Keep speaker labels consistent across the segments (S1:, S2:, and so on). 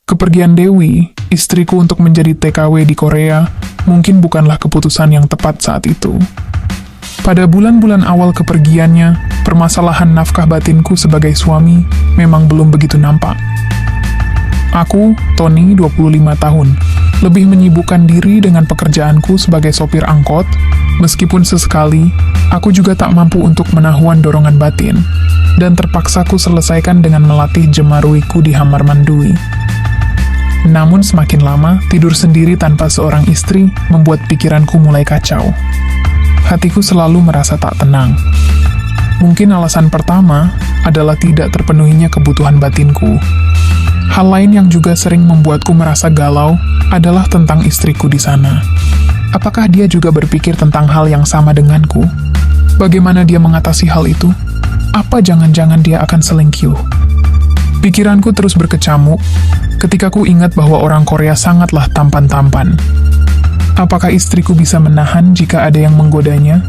S1: Kepergian Dewi, istriku untuk menjadi TKW di Korea, mungkin bukanlah keputusan yang tepat saat itu. Pada bulan-bulan awal kepergiannya, permasalahan nafkah batinku sebagai suami memang belum begitu nampak. Aku, Tony, 25 tahun, lebih menyibukkan diri dengan pekerjaanku sebagai sopir angkot, meskipun sesekali, aku juga tak mampu untuk menahan dorongan batin, dan terpaksa ku selesaikan dengan melatih jemaruiku di Hamar Mandui. Namun semakin lama, tidur sendiri tanpa seorang istri membuat pikiranku mulai kacau. Hatiku selalu merasa tak tenang. Mungkin alasan pertama adalah tidak terpenuhinya kebutuhan batinku. Hal lain yang juga sering membuatku merasa galau adalah tentang istriku di sana. Apakah dia juga berpikir tentang hal yang sama denganku? Bagaimana dia mengatasi hal itu? Apa jangan-jangan dia akan selingkuh? Pikiranku terus berkecamuk ketika ku ingat bahwa orang Korea sangatlah tampan-tampan. Apakah istriku bisa menahan jika ada yang menggodanya?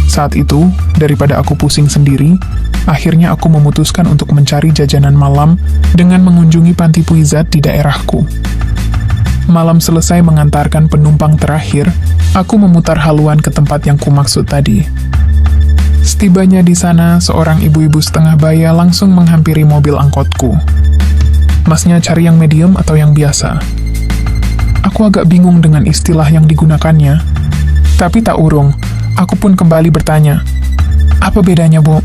S1: Saat itu, daripada aku pusing sendiri, akhirnya aku memutuskan untuk mencari jajanan malam dengan mengunjungi panti puizat di daerahku. Malam selesai mengantarkan penumpang terakhir, aku memutar haluan ke tempat yang kumaksud tadi. Setibanya di sana, seorang ibu-ibu setengah baya langsung menghampiri mobil angkotku. Masnya cari yang medium atau yang biasa? Aku agak bingung dengan istilah yang digunakannya. Tapi tak urung, aku pun kembali bertanya, apa bedanya, Bu?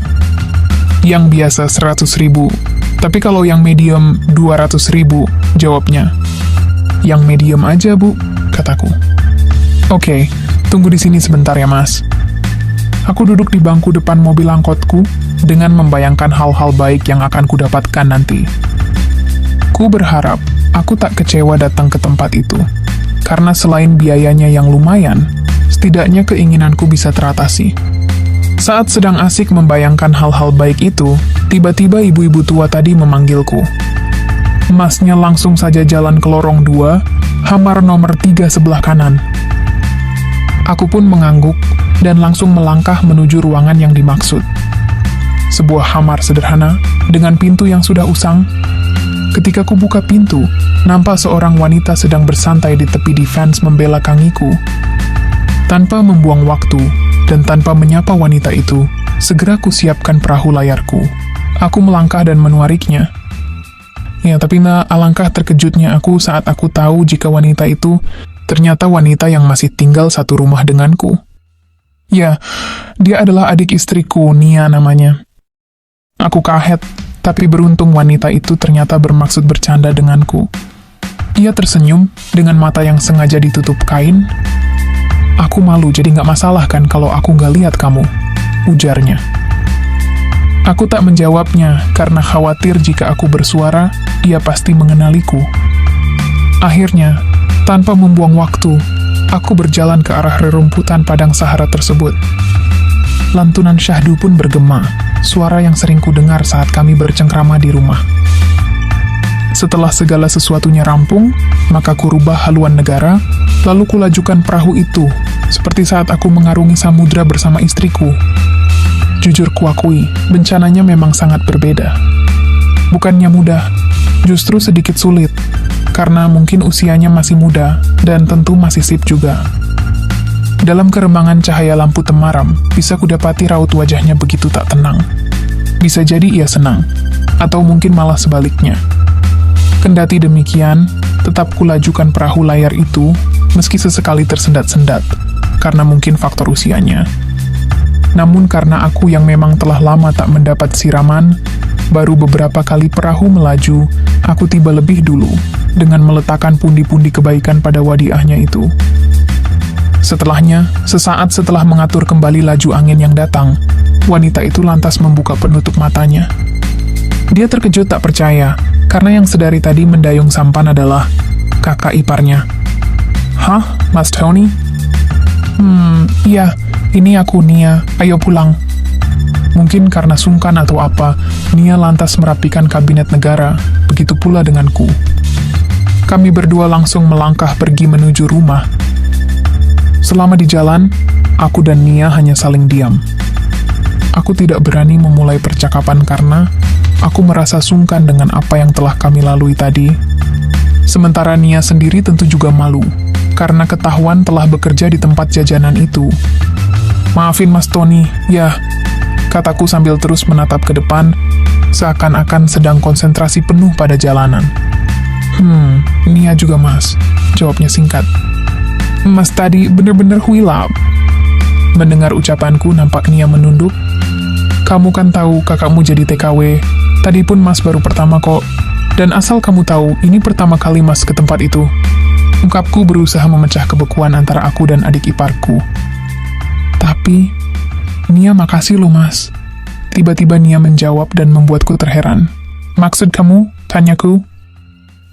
S1: Yang biasa 100.000, tapi kalau yang medium 200.000, jawabnya. Yang medium aja, Bu, kataku. Oke, tunggu di sini sebentar ya, Mas. Aku duduk di bangku depan mobil angkotku dengan membayangkan hal-hal baik yang akan kudapatkan nanti. Ku berharap aku tak kecewa datang ke tempat itu, karena selain biayanya yang lumayan, setidaknya keinginanku bisa teratasi. Saat sedang asik membayangkan hal-hal baik itu, tiba-tiba ibu-ibu tua tadi memanggilku. Masnya langsung saja jalan ke lorong 2, Hamar nomor 3 sebelah kanan. Aku pun mengangguk dan langsung melangkah menuju ruangan yang dimaksud. Sebuah kamar sederhana dengan pintu yang sudah usang. Ketika ku buka pintu, nampak seorang wanita sedang bersantai di tepi defense membela kangiku. Tanpa membuang waktu dan tanpa menyapa wanita itu, segera ku siapkan perahu layarku. Aku melangkah dan menuariknya. Ya, tapi alangkah terkejutnya aku saat aku tahu jika wanita itu ternyata wanita yang masih tinggal satu rumah denganku. Ya, dia adalah adik istriku, Nia namanya. Aku kaget, tapi beruntung wanita itu ternyata bermaksud bercanda denganku. Ia tersenyum dengan mata yang sengaja ditutup kain. Aku malu, jadi nggak masalah kan kalau aku nggak lihat kamu, ujarnya. Aku tak menjawabnya karena khawatir jika aku bersuara, ia pasti mengenaliku. Akhirnya, tanpa membuang waktu, aku berjalan ke arah rerumputan padang Sahara tersebut. Lantunan syahdu pun bergema, suara yang sering kudengar saat kami bercengkrama di rumah. Setelah segala sesuatunya rampung, maka ku rubah haluan negara, lalu kulajukan perahu itu, seperti saat aku mengarungi samudra bersama istriku. Jujur kuakui, bencananya memang sangat berbeda. Bukannya mudah, justru sedikit sulit, karena mungkin usianya masih muda, dan tentu masih sip juga. Dalam kerembangan cahaya lampu temaram, bisa kudapati raut wajahnya begitu tak tenang. Bisa jadi ia senang, atau mungkin malah sebaliknya. Kendati demikian, tetap kulajukan perahu layar itu, meski sesekali tersendat-sendat, karena mungkin faktor usianya. Namun karena aku yang memang telah lama tak mendapat siraman, baru beberapa kali perahu melaju, aku tiba lebih dulu, dengan meletakkan pundi-pundi kebaikan pada wadiahnya itu. Setelahnya, sesaat setelah mengatur kembali laju angin yang datang, wanita itu lantas membuka penutup matanya. Dia terkejut tak percaya, karena yang sedari tadi mendayung sampan adalah kakak iparnya. Hah, Mas Tony? Iya, ini aku Nia, ayo pulang. Mungkin karena sungkan atau apa, Nia lantas merapikan kabinet negara, begitu pula denganku. Kami berdua langsung melangkah pergi menuju rumah. Selama di jalan, aku dan Nia hanya saling diam. Aku tidak berani memulai percakapan karena aku merasa sungkan dengan apa yang telah kami lalui tadi, Sementara Nia sendiri tentu juga malu, karena ketahuan telah bekerja di tempat jajanan itu. "Maafin Mas Tony, ya," kataku sambil terus menatap ke depan, seakan-akan sedang konsentrasi penuh pada jalanan. Nia juga Mas," jawabnya singkat. "Mas tadi bener-bener huilap." Mendengar ucapanku, nampak Nia menunduk. "Kamu kan tahu kakakmu jadi TKW, tadi pun Mas baru pertama kok. Dan asal kamu tahu, ini pertama kali Mas ke tempat itu." Ungkapku berusaha memecah kebekuan antara aku dan adik iparku. "Tapi, Nia makasih loh Mas." Tiba-tiba Nia menjawab dan membuatku terheran. "Maksud kamu?" tanyaku.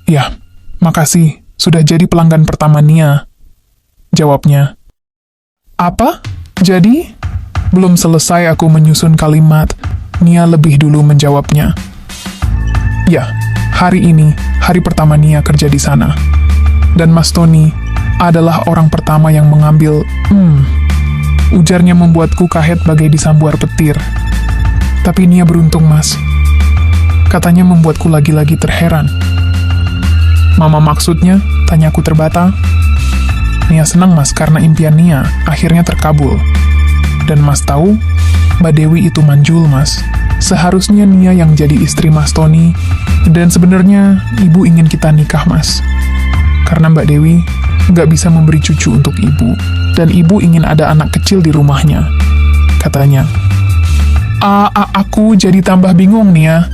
S1: "Ya, makasih. Sudah jadi pelanggan pertama Nia," jawabnya. "Apa? Jadi?" Belum selesai aku menyusun kalimat, Nia lebih dulu menjawabnya. "Ya, hari ini, hari pertama Nia kerja di sana. Dan Mas Tony adalah orang pertama yang mengambil, ujarnya membuatku kahet bagai disambuar petir. "Tapi Nia beruntung, Mas," katanya membuatku lagi-lagi terheran. "Mama maksudnya?" tanyaku terbata. "Nia senang Mas karena impian Nia akhirnya terkabul. Dan Mas tahu, Mbak Dewi itu manjul Mas. Seharusnya Nia yang jadi istri Mas Tony, dan sebenarnya ibu ingin kita nikah Mas. Karena Mbak Dewi nggak bisa memberi cucu untuk ibu, dan ibu ingin ada anak kecil di rumahnya," katanya. Aku jadi tambah bingung Nia,"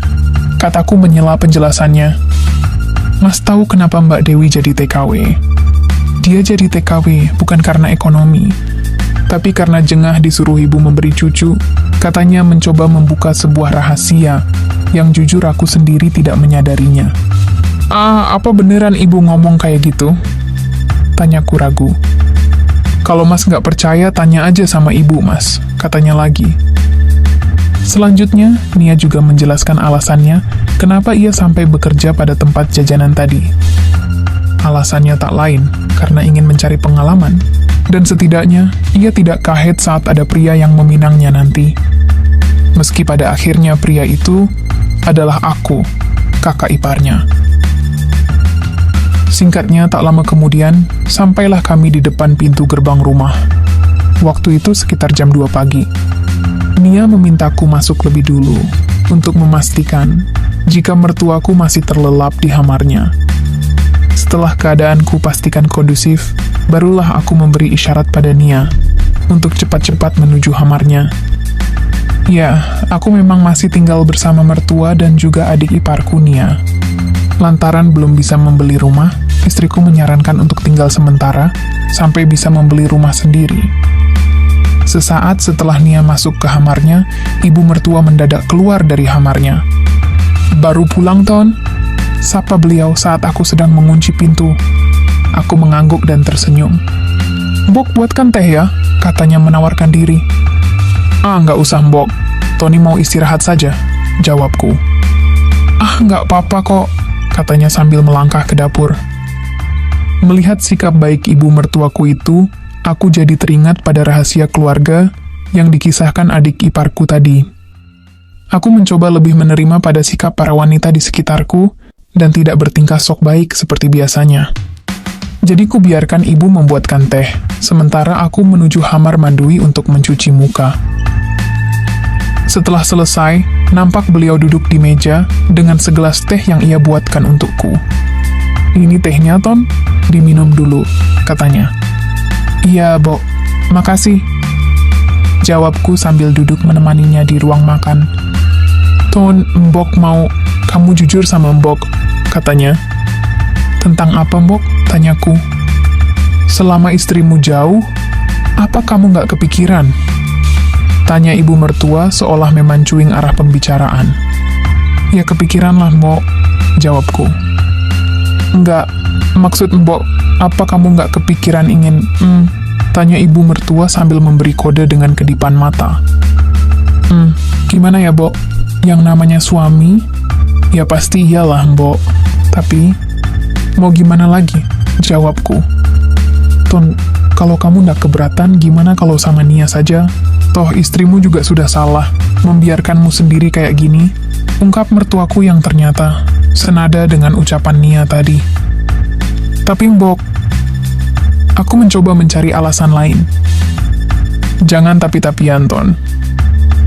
S1: kataku menyela penjelasannya. "Mas tahu kenapa Mbak Dewi jadi TKW? Dia jadi TKW bukan karena ekonomi, tapi karena jengah disuruh ibu memberi cucu, katanya mencoba membuka sebuah rahasia yang jujur aku sendiri tidak menyadarinya." Apa beneran ibu ngomong kayak gitu?" tanyaku ragu. "Kalau Mas nggak percaya, tanya aja sama ibu Mas," katanya lagi. Selanjutnya, Nia juga menjelaskan alasannya kenapa ia sampai bekerja pada tempat jajanan tadi. Alasannya tak lain, karena ingin mencari pengalaman, dan setidaknya ia tidak kaget saat ada pria yang meminangnya nanti. Meski pada akhirnya pria itu adalah aku, kakak iparnya. Singkatnya, tak lama kemudian, sampailah kami di depan pintu gerbang rumah. Waktu itu sekitar jam 2 pagi. Nia memintaku masuk lebih dulu, untuk memastikan jika mertuaku masih terlelap di kamarnya. Setelah keadaanku pastikan kondusif, barulah aku memberi isyarat pada Nia untuk cepat-cepat menuju kamarnya. Ya, aku memang masih tinggal bersama mertua dan juga adik iparku Nia. Lantaran belum bisa membeli rumah, istriku menyarankan untuk tinggal sementara sampai bisa membeli rumah sendiri. Sesaat setelah Nia masuk ke kamarnya, ibu mertua mendadak keluar dari kamarnya. "Baru pulang, Ton?" sapa beliau saat aku sedang mengunci pintu. Aku mengangguk dan tersenyum. "Mbok buatkan teh ya," katanya menawarkan diri. "Nggak usah Mbok, Tony mau istirahat saja," jawabku. "Nggak apa-apa kok," katanya sambil melangkah ke dapur. Melihat sikap baik ibu mertuaku itu, aku jadi teringat pada rahasia keluarga yang dikisahkan adik iparku tadi. Aku mencoba lebih menerima pada sikap para wanita di sekitarku dan tidak bertingkah sok baik seperti biasanya. Jadi ku biarkan ibu membuatkan teh, sementara aku menuju kamar mandui untuk mencuci muka. Setelah selesai, nampak beliau duduk di meja dengan segelas teh yang ia buatkan untukku. "Ini tehnya, Ton, diminum dulu," katanya. "Iya, Bo. Makasih," jawabku sambil duduk menemaninya di ruang makan. "Ton, Mbok mau kamu jujur sama Mbok," katanya. "Tentang apa, Mbok?" tanyaku. "Selama istrimu jauh, apa kamu nggak kepikiran?" tanya ibu mertua seolah memancuing arah pembicaraan. "Ya kepikiran lah, Mbok," jawabku. "Enggak, maksud Mbok, apa kamu nggak kepikiran ingin, tanya ibu mertua sambil memberi kode dengan kedipan mata. Gimana ya, Mbok? Yang namanya suami? Ya pasti iyalah, Mbok. Tapi, mau gimana lagi?" jawabku. "Ton, kalau kamu nggak keberatan, gimana kalau sama Nia saja? Toh istrimu juga sudah salah, membiarkanmu sendiri kayak gini," ungkap mertuaku yang ternyata senada dengan ucapan Nia tadi. Tapi Mbok, aku mencoba mencari alasan lain. Jangan tapi-tapian, Ton.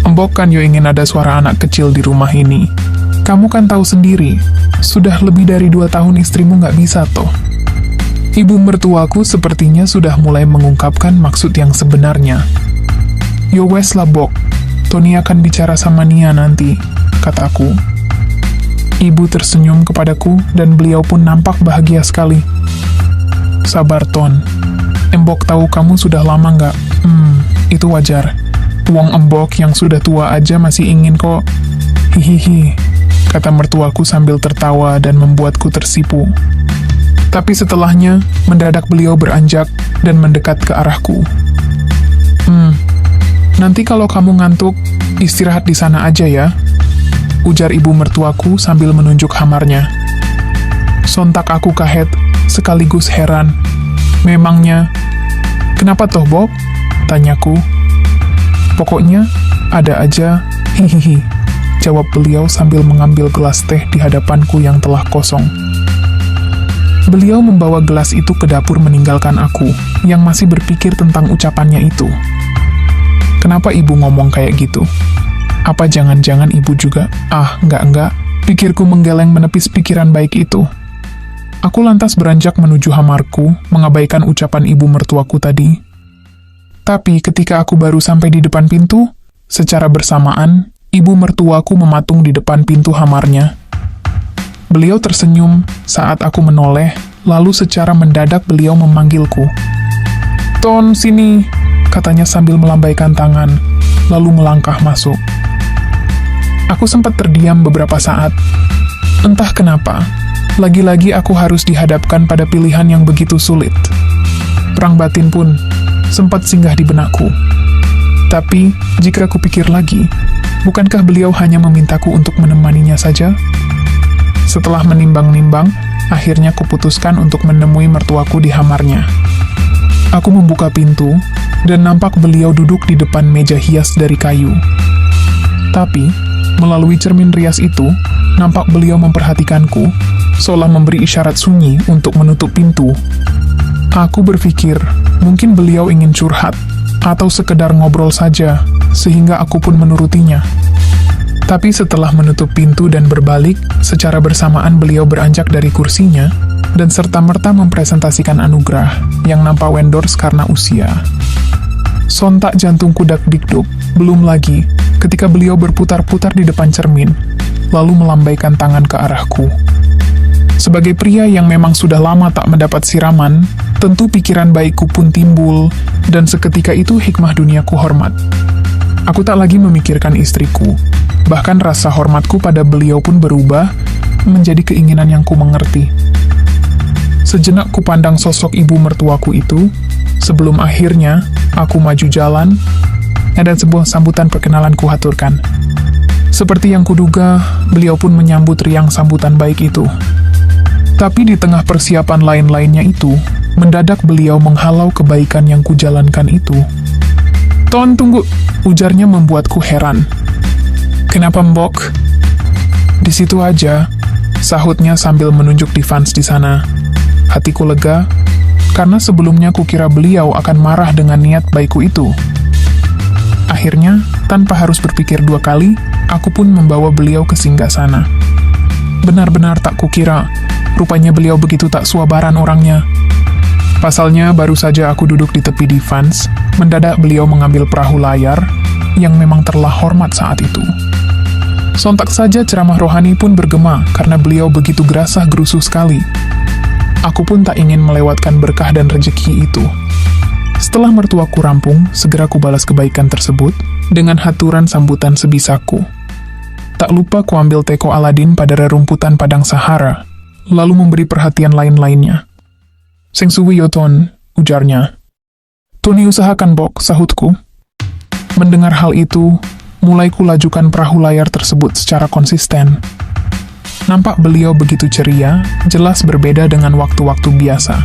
S1: Mbok kan yo ingin ada suara anak kecil di rumah ini. Kamu kan tahu sendiri, sudah lebih dari 2 tahun istrimu nggak bisa toh. Ibu mertuaku sepertinya sudah mulai mengungkapkan maksud yang sebenarnya. Yo wes lah Bok, Tony akan bicara sama Nia nanti, kataku. Ibu tersenyum kepadaku dan beliau pun nampak bahagia sekali. Sabar Ton, Mbok tahu kamu sudah lama nggak? Itu wajar. Wong Mbok yang sudah tua aja masih ingin kok. Hihihi, kata mertuaku sambil tertawa dan membuatku tersipu. Tapi setelahnya, mendadak beliau beranjak dan mendekat ke arahku. Nanti kalau kamu ngantuk, istirahat di sana aja ya, ujar ibu mertuaku sambil menunjuk kamarnya. Sontak aku kaget, sekaligus heran. Memangnya, kenapa toh Bob? Tanyaku. Pokoknya, ada aja, hihihi, jawab beliau sambil mengambil gelas teh di hadapanku yang telah kosong. Beliau membawa gelas itu ke dapur meninggalkan aku, yang masih berpikir tentang ucapannya itu. Kenapa ibu ngomong kayak gitu? Apa jangan-jangan ibu juga? Enggak, pikirku menggeleng menepis pikiran baik itu. Aku lantas beranjak menuju kamarku, mengabaikan ucapan ibu mertuaku tadi. Tapi ketika aku baru sampai di depan pintu, secara bersamaan, ibu mertuaku mematung di depan pintu kamarnya. Beliau tersenyum saat aku menoleh, lalu secara mendadak beliau memanggilku. Ton, sini, katanya sambil melambaikan tangan, lalu melangkah masuk. Aku sempat terdiam beberapa saat. Entah kenapa, lagi-lagi aku harus dihadapkan pada pilihan yang begitu sulit. Perang batin pun sempat singgah di benakku. Tapi, jika aku pikir lagi, bukankah beliau hanya memintaku untuk menemaninya saja? Setelah menimbang-nimbang, akhirnya kuputuskan untuk menemui mertuaku di kamarnya. Aku membuka pintu, dan nampak beliau duduk di depan meja hias dari kayu. Tapi, melalui cermin rias itu, nampak beliau memperhatikanku, seolah memberi isyarat sunyi untuk menutup pintu. Aku berpikir, mungkin beliau ingin curhat, atau sekedar ngobrol saja, sehingga aku pun menurutinya. Tapi setelah menutup pintu dan berbalik, secara bersamaan beliau beranjak dari kursinya, dan serta-merta mempresentasikan anugerah, yang nampak wendors karena usia. Sontak jantungku dak-dikduk, belum lagi, ketika beliau berputar-putar di depan cermin, lalu melambaikan tangan ke arahku. Sebagai pria yang memang sudah lama tak mendapat siraman, tentu pikiran baikku pun timbul, dan seketika itu hikmah duniaku hormat. Aku tak lagi memikirkan istriku, bahkan rasa hormatku pada beliau pun berubah menjadi keinginan yang ku mengerti. Sejenak ku pandang sosok ibu mertuaku itu, sebelum akhirnya aku maju jalan, dan sebuah sambutan perkenalan ku haturkan. Seperti yang kuduga, beliau pun menyambut riang sambutan baik itu. Tapi di tengah persiapan lain-lainnya itu, mendadak beliau menghalau kebaikan yang kujalankan itu. Ton, tunggu, ujarnya membuatku heran. Kenapa Mbok? Di situ aja, sahutnya sambil menunjuk di fans di sana. Hatiku lega, karena sebelumnya kukira beliau akan marah dengan niat baikku itu. Akhirnya, tanpa harus berpikir 2 kali, aku pun membawa beliau ke singgasana. Benar-benar tak kukira, rupanya beliau begitu tak suabaran orangnya. Pasalnya, baru saja aku duduk di tepi divans, mendadak beliau mengambil perahu layar, yang memang terhormat saat itu. Sontak saja ceramah rohani pun bergema, karena beliau begitu gerasah gerusuh sekali. Aku pun tak ingin melewatkan berkah dan rezeki itu. Setelah mertuaku rampung, segera kubalas kebaikan tersebut, dengan haturan sambutan sebisaku. Tak lupa kuambil teko Aladin pada rerumputan padang Sahara, lalu memberi perhatian lain-lainnya. Seng suwi yo Ton, ujarnya. Tuni usahakan Bok, sahutku. Mendengar hal itu, mulai kulajukan perahu layar tersebut secara konsisten. Nampak beliau begitu ceria, jelas berbeda dengan waktu-waktu biasa.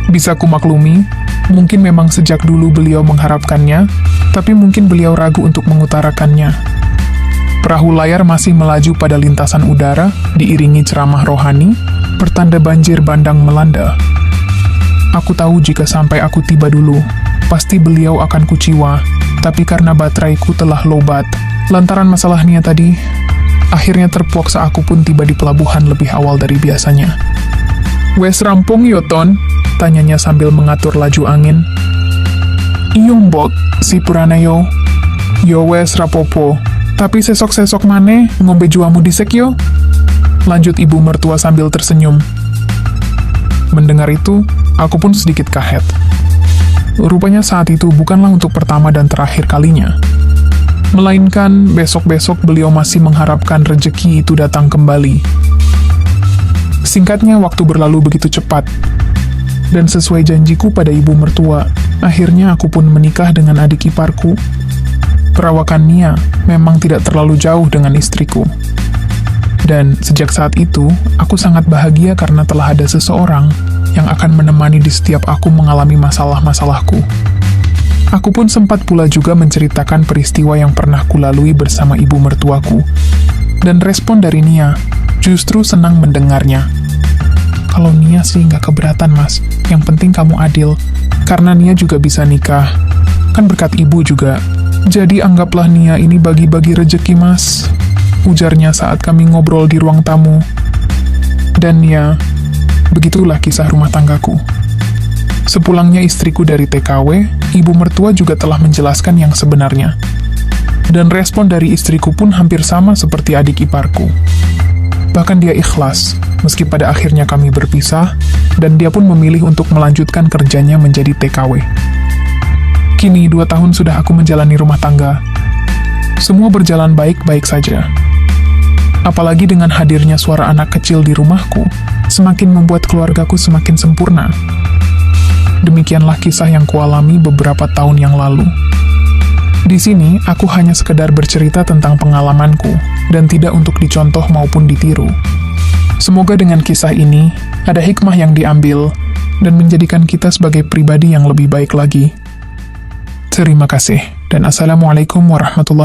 S1: Bisa kumaklumi, mungkin memang sejak dulu beliau mengharapkannya, tapi mungkin beliau ragu untuk mengutarakannya. Perahu layar masih melaju pada lintasan udara, diiringi ceramah rohani, pertanda banjir bandang melanda. Aku tahu jika sampai aku tiba dulu, pasti beliau akan kuciwa, tapi karena bateraiku telah lobat, lantaran masalahnya tadi, akhirnya terpaksa aku pun tiba di pelabuhan lebih awal dari biasanya. Wes rampung yo Ton? Tanyanya sambil mengatur laju angin. Iyo mbok, si Puraneyo. Yo wes rapopo, tapi sesok-sesok maneh ngombe juamu disek yo? Lanjut ibu mertua sambil tersenyum. Mendengar itu, aku pun sedikit kaget. Rupanya saat itu bukanlah untuk pertama dan terakhir kalinya. Melainkan besok-besok beliau masih mengharapkan rejeki itu datang kembali. Singkatnya, waktu berlalu begitu cepat. Dan sesuai janjiku pada ibu mertua, akhirnya aku pun menikah dengan adik iparku. Perawakan Nia memang tidak terlalu jauh dengan istriku. Dan sejak saat itu, aku sangat bahagia karena telah ada seseorang yang akan menemani di setiap aku mengalami masalah-masalahku. Aku pun sempat pula juga menceritakan peristiwa yang pernah kulalui bersama ibu mertuaku. Dan respon dari Nia justru senang mendengarnya. Kalau Nia sih nggak keberatan mas, yang penting kamu adil. Karena Nia juga bisa nikah, kan berkat ibu juga. Jadi anggaplah Nia ini bagi-bagi rejeki mas, ujarnya saat kami ngobrol di ruang tamu. Dan ya, begitulah kisah rumah tanggaku. Sepulangnya istriku dari TKW, ibu mertua juga telah menjelaskan yang sebenarnya. Dan respon dari istriku pun hampir sama seperti adik iparku. Bahkan dia ikhlas, meski pada akhirnya kami berpisah, dan dia pun memilih untuk melanjutkan kerjanya menjadi TKW. Kini 2 tahun sudah aku menjalani rumah tangga. Semua berjalan baik-baik saja. Apalagi dengan hadirnya suara anak kecil di rumahku, semakin membuat keluargaku semakin sempurna. Demikianlah kisah yang kualami beberapa tahun yang lalu. Di sini, aku hanya sekedar bercerita tentang pengalamanku, dan tidak untuk dicontoh maupun ditiru. Semoga dengan kisah ini, ada hikmah yang diambil, dan menjadikan kita sebagai pribadi yang lebih baik lagi. Terima kasih, dan Assalamualaikum warahmatullahi wabarakatuh.